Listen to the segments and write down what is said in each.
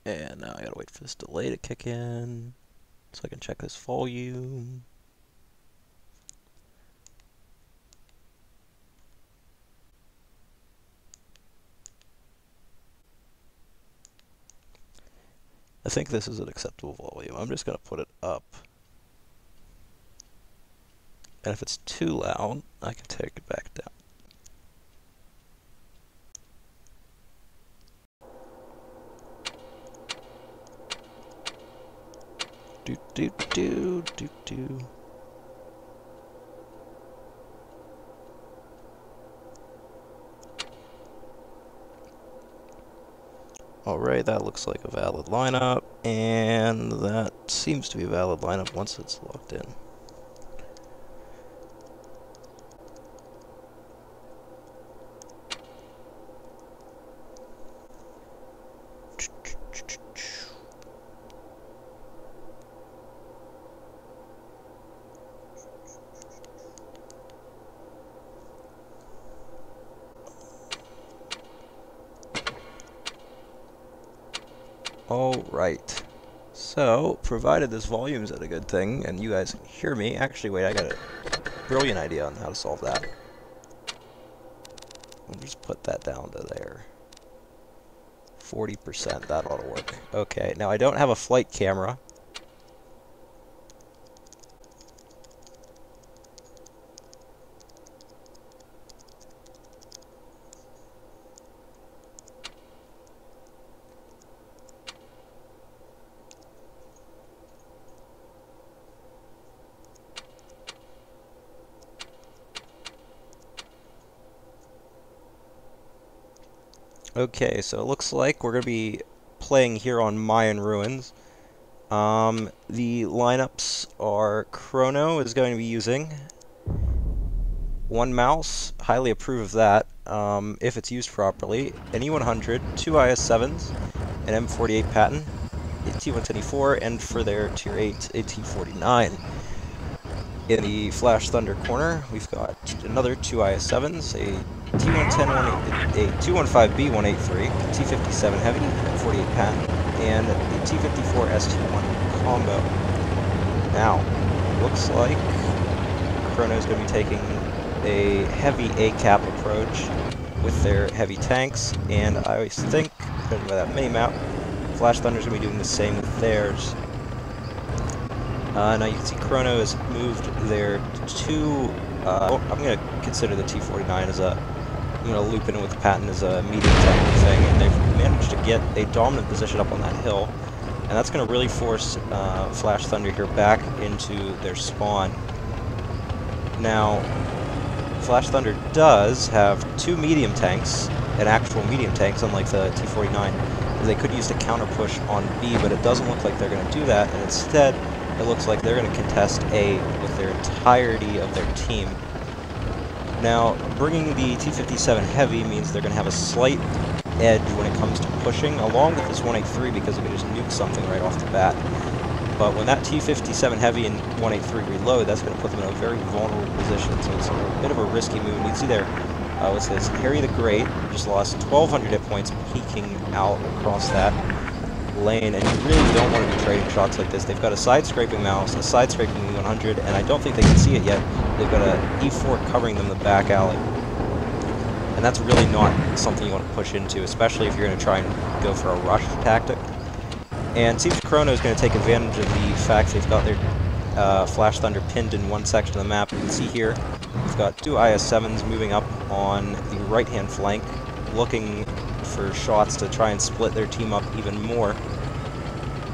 And now I gotta wait for this delay to kick in so I can check this volume. I think this is an acceptable volume. I'm just gonna put it up. And if it's too loud, I can take it back down. Do do do do do. Alright, that looks like a valid lineup, and that seems to be a valid lineup once it's logged in. Alright, so, provided this volume's at a good thing, and you guys can hear me, actually wait, I got a brilliant idea on how to solve that. I'll just put that down to there. 40%, that ought to work. Okay, now I don't have a flight camera. Okay, so it looks like we're going to be playing here on Mayan Ruins. The lineups are Krono is going to be using one mouse, highly approve of that, if it's used properly, an E100, two IS-7s, an M48 Patton, a T124, and for their Tier 8, a T49. In the Flash Thunder corner, we've got another two IS-7s, a T110, a 215B 183, T57 Heavy, 48 Patton, and the T54 ST1 combo. Now, looks like Krono's going to be taking a heavy A-cap approach with their heavy tanks, and I think, judging by that mini-map, Flash Thunder's going to be doing the same with theirs. Now you can see Krono has moved their two, I'm going to consider the T49 as a, I'm going to loop in with the Patton as a medium tank thing, and they've managed to get a dominant position up on that hill, and that's going to really force Flash Thunder here back into their spawn. Now, Flash Thunder does have two medium tanks, and actual medium tanks, unlike the T49. They could use the counter push on B, but it doesn't look like they're going to do that, and instead, it looks like they're going to contest A with their entirety of their team. Now, bringing the T57 Heavy means they're going to have a slight edge when it comes to pushing, along with this 183 because they can just nuke something right off the bat. But when that T57 Heavy and 183 reload, that's going to put them in a very vulnerable position, so it's a bit of a risky move. And you can see there, what's this? Harry the Great just lost 1,200 hit points peeking out across that lane, and you really don't want to be trading shots like this. They've got a side-scraping mouse, a side-scraping E100, and I don't think they can see it yet. They've got a E4 covering them in the back alley. And that's really not something you want to push into, especially if you're going to try and go for a rush tactic. And it seems Krono is going to take advantage of the fact they've got their Flash Thunder pinned in one section of the map. You can see here, we've got two IS-7s moving up on the right-hand flank, looking for shots to try and split their team up even more.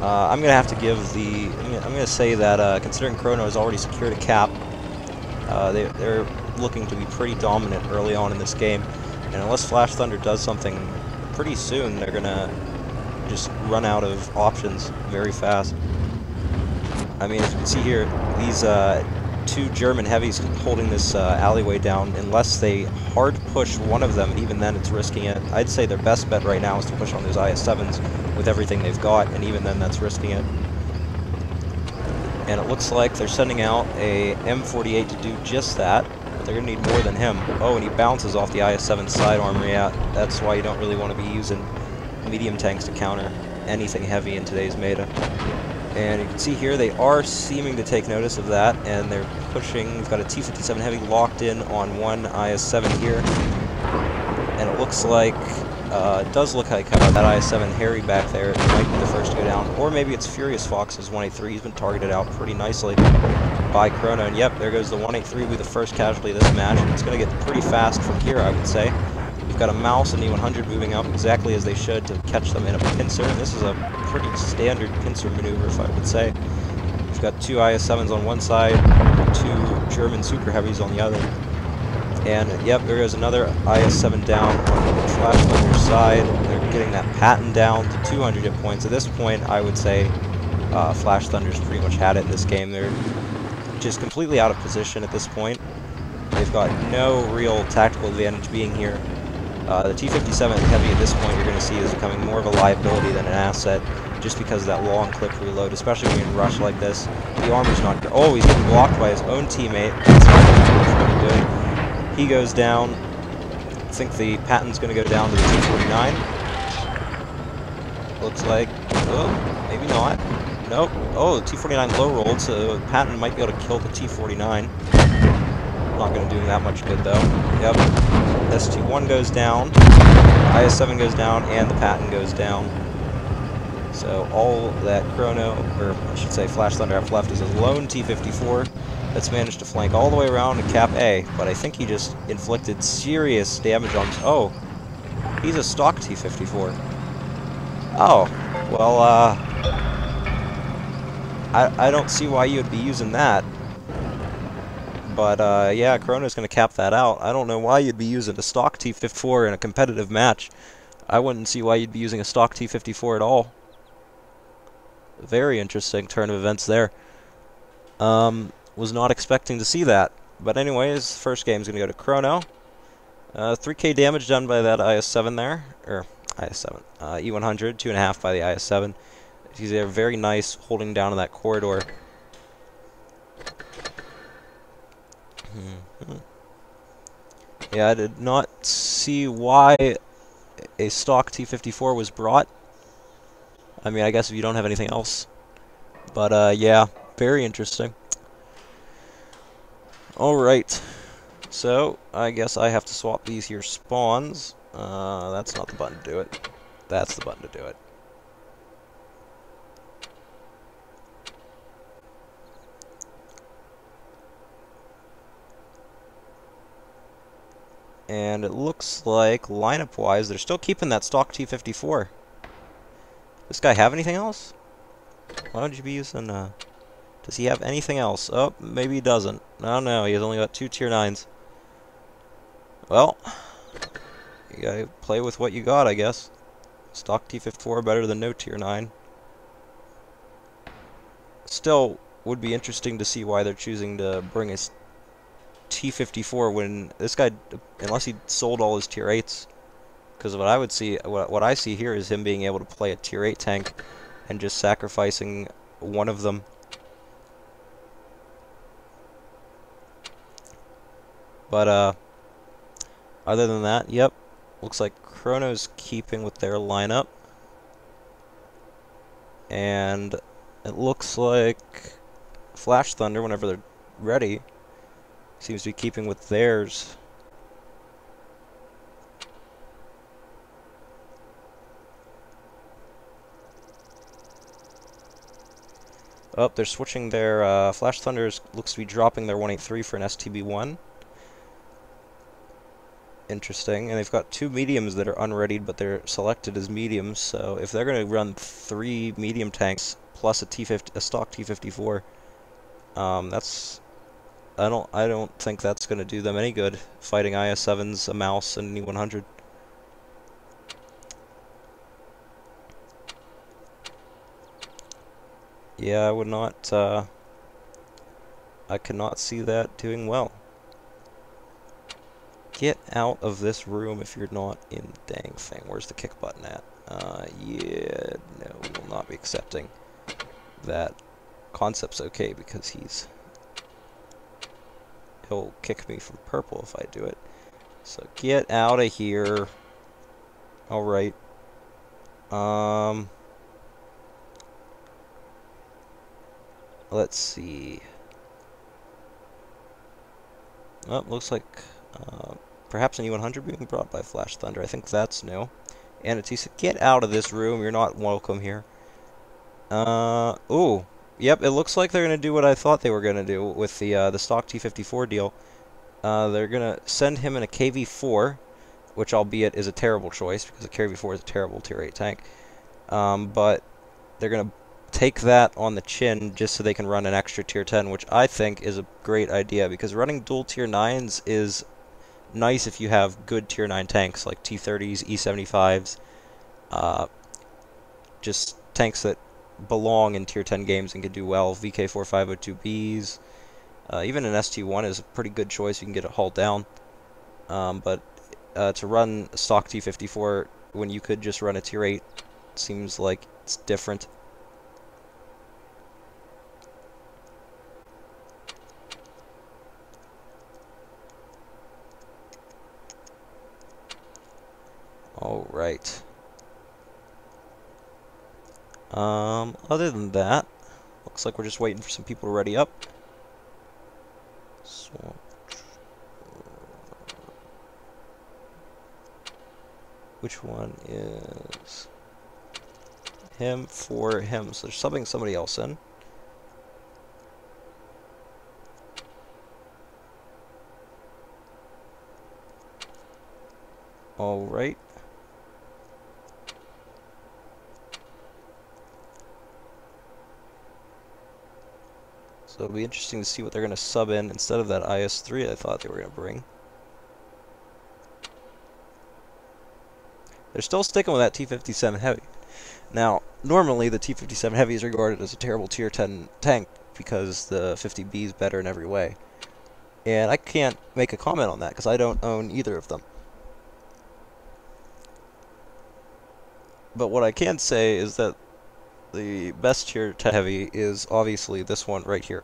I'm going to have to give the... I'm going to say that considering Krono has already secured a cap, they're looking to be pretty dominant early on in this game. And unless Flash Thunder does something pretty soon, they're going to just run out of options very fast. I mean, as you can see here, these two German heavies holding this alleyway down unless they hard push one of them, and even then it's risking it. I'd say their best bet right now is to push on those IS-7s with everything they've got, and even then that's risking it. And it looks like they're sending out a M48 to do just that, but they're going to need more than him. Oh, and he bounces off the IS-7 side armor. Yeah, that's why you don't really want to be using medium tanks to counter anything heavy in today's meta. And you can see here they are seeming to take notice of that, and they're pushing. We've got a T-57 heavy locked in on one IS-7 here, and it looks like, it does look like that IS-7 Harry back there might be the first to go down, or maybe it's Furious Fox's 183. He's been targeted out pretty nicely by Krono, and yep, there goes the 183, will be the first casualty of this match, and it's going to get pretty fast from here, I would say. We've got a Mouse and E100 moving up exactly as they should to catch them in a pincer, and this is a pretty standard pincer maneuver, if I would say. We've got two IS-7s on one side, two German super heavies on the other. And yep, there goes another IS-7 down on the Flash Thunder's side. They're getting that Patton down to 200 hit points. At this point, I would say Flash Thunder's pretty much had it in this game. They're just completely out of position at this point. They've got no real tactical advantage being here. The T-57 heavy at this point you're going to see is becoming more of a liability than an asset, just because of that long clip reload, especially when you're in rush like this. The armor's not good. Oh, he's getting blocked by his own teammate. That's not really good. He goes down. I think the Patton's going to go down to the T-49. Looks like, oh, maybe not. Nope. Oh, the T-49 low rolled, so Patton might be able to kill the T-49. Not going to do that much good, though. Yep. ST-1 goes down, IS-7 goes down, and the Patton goes down. So all that Krono, or I should say Flash Thunder have left is a lone T-54 that's managed to flank all the way around to cap A, but I think he just inflicted serious damage on... Oh, he's a stock T-54. Oh, well, I don't see why you would be using that. But, yeah, Krono's going to cap that out. I don't know why you'd be using a stock T-54 in a competitive match. I wouldn't see why you'd be using a stock T-54 at all. Very interesting turn of events there. Was not expecting to see that. But anyways, first game's going to go to Krono. 3k damage done by that IS-7 there. Or, IS-7. E100, 2.5 by the IS-7. He's there, very nice, holding down in that corridor. Yeah, I did not see why a stock T-54 was brought. I mean, I guess if you don't have anything else. But, yeah, very interesting. Alright. So, I guess I have to swap these here spawns. That's not the button to do it. That's the button to do it. And it looks like, lineup-wise, they're still keeping that stock T-54. This guy have anything else? Why would you be using, does he have anything else? Oh, maybe he doesn't. Oh no, he has only got 2 tier 9s. Well, you gotta play with what you got, I guess. Stock T-54 better than no tier 9. Still, would be interesting to see why they're choosing to bring a T-54 when this guy, unless he sold all his tier 8s, because what I would see, what I see here is him being able to play a tier 8 tank and just sacrificing one of them. But other than that, yep, looks like Krono's keeping with their lineup, and it looks like Flash Thunder, whenever they're ready, seems to be keeping with theirs. Oh, they're switching their, Flash Thunders looks to be dropping their 183 for an STB-1. Interesting, and they've got 2 mediums that are unreadied, but they're selected as mediums, so if they're going to run 3 medium tanks plus a stock T-54, that's... I don't think that's going to do them any good, fighting IS-7s, a Mouse, and an E100. Yeah, I I cannot see that doing well. Get out of this room if you're not in the dang thing. Where's the kick button at? Yeah, no, we will not be accepting that. Concept's okay because he'll kick me from purple if I do it. So get out of here. Alright. Let's see. Oh, looks like perhaps an E100 being brought by Flash Thunder. I think that's new. Anatisa, get out of this room. You're not welcome here. Ooh. Yep, it looks like they're going to do what I thought they were going to do with the stock T-54 deal. They're going to send him in a KV-4, which albeit is a terrible choice, because a KV-4 is a terrible Tier 8 tank. But they're going to take that on the chin just so they can run an extra Tier 10, which I think is a great idea, because running dual Tier 9s is nice if you have good Tier 9 tanks, like T-30s, E-75s, just tanks that belong in Tier 10 games and can do well. VK4502Bs, even an ST1 is a pretty good choice. You can get it hauled down. But to run a stock T-54 when you could just run a Tier 8 seems like it's different. Alright. Other than that, looks like we're just waiting for some people to ready up. So, which one is him for him? So they're subbing somebody else in. Alright. So it'll be interesting to see what they're going to sub in instead of that IS-3 I thought they were going to bring. They're still sticking with that T-57 Heavy. Now, normally the T-57 Heavy is regarded as a terrible Tier 10 tank because the 50B is better in every way. And I can't make a comment on that because I don't own either of them. But what I can say is that the best Tier 10 Heavy is obviously this one right here.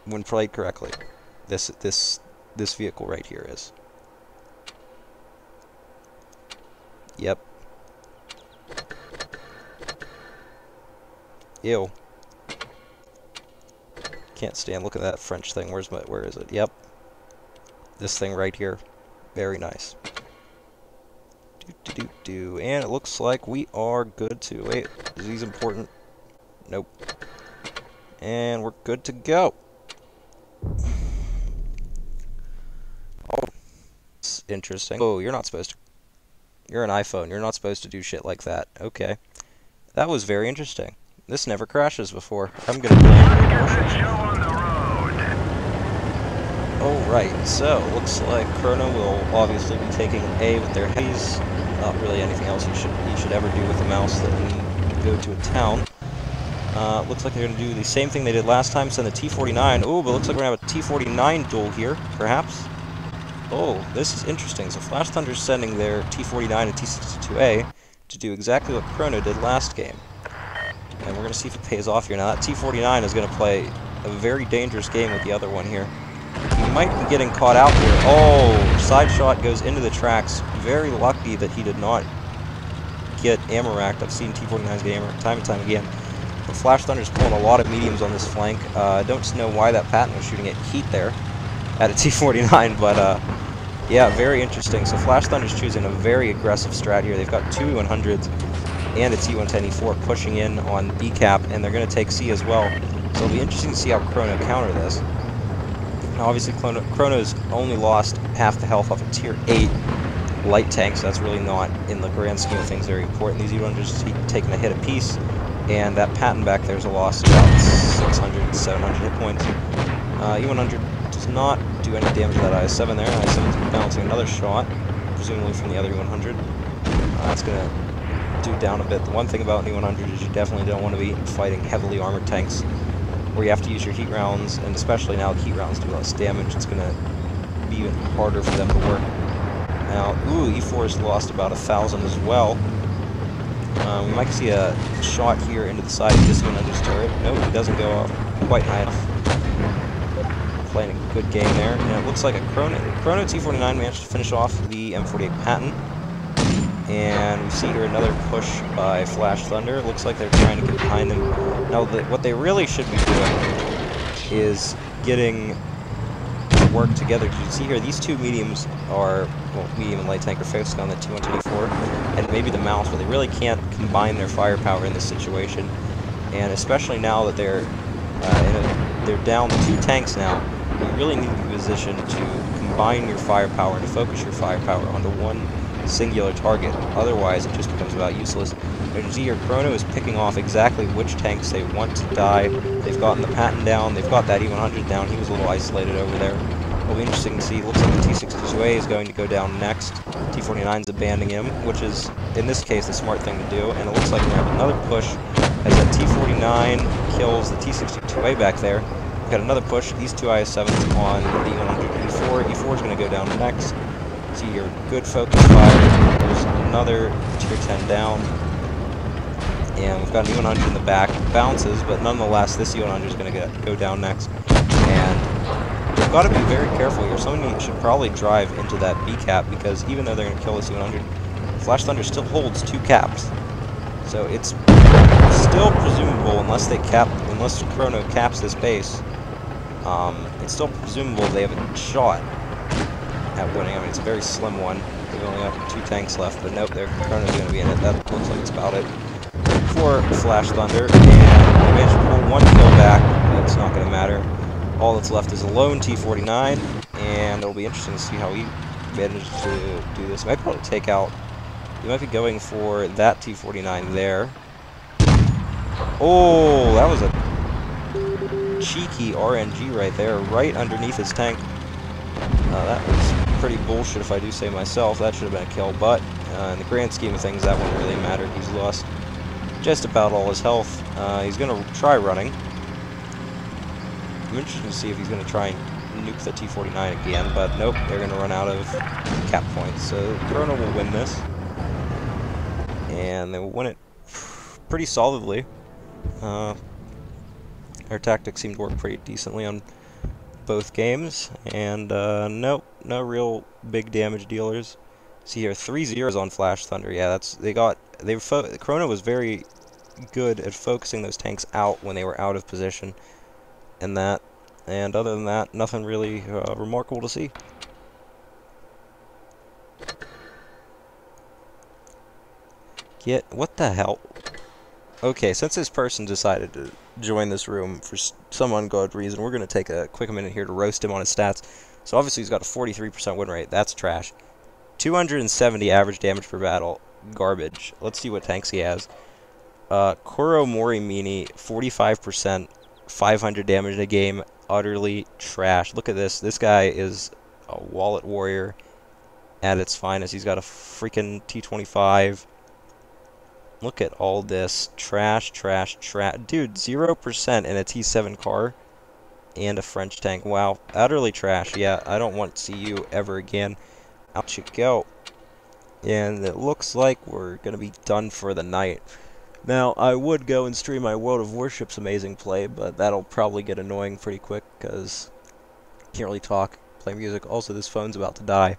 When played correctly. This vehicle right here is. Yep. Ew. Can't stand look at that French thing. Where is it? Yep. This thing right here. Very nice. And it looks like we are good to wait. Is these important? Nope. And we're good to go. Oh, it's interesting. Oh, you're not supposed to. You're an iPhone. You're not supposed to do shit like that. Okay. That was very interesting. This never crashes before. I'm gonna blame you. Alright, so looks like Krono will obviously be taking A with their heavies. Not really anything else you should ever do with a mouse that when you go to a town. Looks like they're going to do the same thing they did last time, send the T-49. Oh, but looks like we're going to have a T-49 duel here, perhaps. Oh, this is interesting. So Flash Thunder's sending their T-49 and T-62A to do exactly what Krono did last game. And we're going to see if it pays off here. Now that T-49 is going to play a very dangerous game with the other one here. He might be getting caught out here. Oh, side shot goes into the tracks. Very lucky that he did not get ammo racked. I've seen T-49s get ammo racked time and time again. But Flash Thunder's pulling a lot of mediums on this flank. I don't know why that Patton was shooting at heat there at a T-49, but yeah, very interesting. So Flash Thunder's choosing a very aggressive strat here. They've got two E100s and a T-110E4 pushing in on B cap, and they're going to take C as well. So it'll be interesting to see how Krono counter this. Now, obviously, Krono's only lost half the health off a Tier 8 light tank, so that's really not, in the grand scheme of things, very important. These E100s just taking a hit apiece, and that Patton back there's a loss of about 600, 700 hit points. E100 does not do any damage to that IS-7 there. IS-7's bouncing another shot, presumably from the other E100. That's going to do down a bit. The one thing about an E100 is you definitely don't want to be fighting heavily armored tanks where you have to use your heat rounds, and especially now heat rounds do less damage, it's going to be even harder for them to work. Now, ooh, E4's lost about 1,000 as well. We might see a shot here into the side of this Ununder's turret. Nope, it doesn't go off quite high enough. Playing a good game there. And it looks like a Krono T49 managed to finish off the M48 Patton. And we see here another push by Flash Thunder. It looks like they're trying to get behind them. Now, what they really should be doing is getting to work together. You can see here, these two mediums are, well, medium and light tank are focused on the T124 and maybe the mouse, but they really can't combine their firepower in this situation. And especially now that they're down 2 tanks now, you really need to be positioned to combine your firepower and to focus your firepower onto one singular target. Otherwise, it just becomes about useless. As you see here, Krono is picking off exactly which tanks they want to die. They've gotten the Patton down. They've got that E100 down. He was a little isolated over there. It'll be interesting to see. Looks like the T62A is going to go down next. T49's abandoning him, which is, in this case, the smart thing to do. And it looks like we're going to have another push as that T49 kills the T62A back there. We've got another push. These two IS-7s on the E100 E4. E4 is going to go down next. See your good focus fire. There's another tier 10 down. And we've got an E100 in the back. Bounces, but nonetheless, this E100 is going to go down next. And we've got to be very careful here. Someone should probably drive into that B cap, because even though they're going to kill this E100, Flash Thunder still holds 2 caps. So it's still presumable, unless Krono caps this base, it's still presumable they have a shot at winning. I mean, it's a very slim one. They've only got 2 tanks left, but nope, Krono's going to be in it. That looks like it's about it for Flash Thunder, and they managed to pull 1 kill back, but it's not going to matter. All that's left is a lone T49, and it'll be interesting to see how he manages to do this. He might probably take out, he might be going for that T49 there. Oh, that was a cheeky RNG right there, right underneath his tank. That was pretty bullshit if I do say myself. That should have been a kill, but in the grand scheme of things, that wouldn't really matter. He's lost just about all his health. He's going to try running. I'm interested to see if he's going to try and nuke the T49 again, but nope, they're going to run out of cap points. So Krono will win this, and they will win it pretty solidly. Our tactics seem to work pretty decently on both games, and nope, no real big damage dealers. See here, 3 zeros on Flash Thunder. Yeah, Krono was very good at focusing those tanks out when they were out of position, and other than that, nothing really remarkable to see. What the hell? Okay, since this person decided to join this room for some ungood reason, we're going to take a quick minute here to roast him on his stats. So obviously he's got a 43% win rate. That's trash. 270 average damage per battle. Garbage. Let's see what tanks he has. Kuro Mori Mini, 45%, 500 damage in a game. Utterly trash. Look at this. This guy is a wallet warrior at its finest. He's got a freaking T25. Look at all this. Trash, trash, trash. Dude, 0% in a T7 car and a French tank. Wow. Utterly trash. Yeah, I don't want to see you ever again. Out you go. And it looks like we're going to be done for the night. Now, I would go and stream my World of Warship's amazing play, but that'll probably get annoying pretty quick, because I can't really talk, play music. Also, this phone's about to die.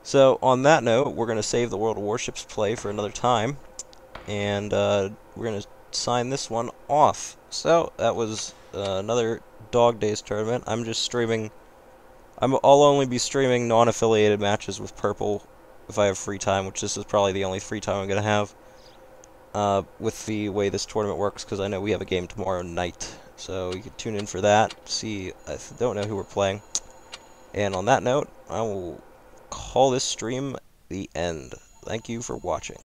So, on that note, we're going to save the World of Warship's play for another time, and we're going to sign this one off. So, that was another Dog Days tournament. I'm just streaming, I'll only be streaming non-affiliated matches with Purple if I have free time, which this is probably the only free time I'm going to have. With the way this tournament works, because I know we have a game tomorrow night, so you can tune in for that. See, I don't know who we're playing. And on that note, I will call this stream the end. Thank you for watching.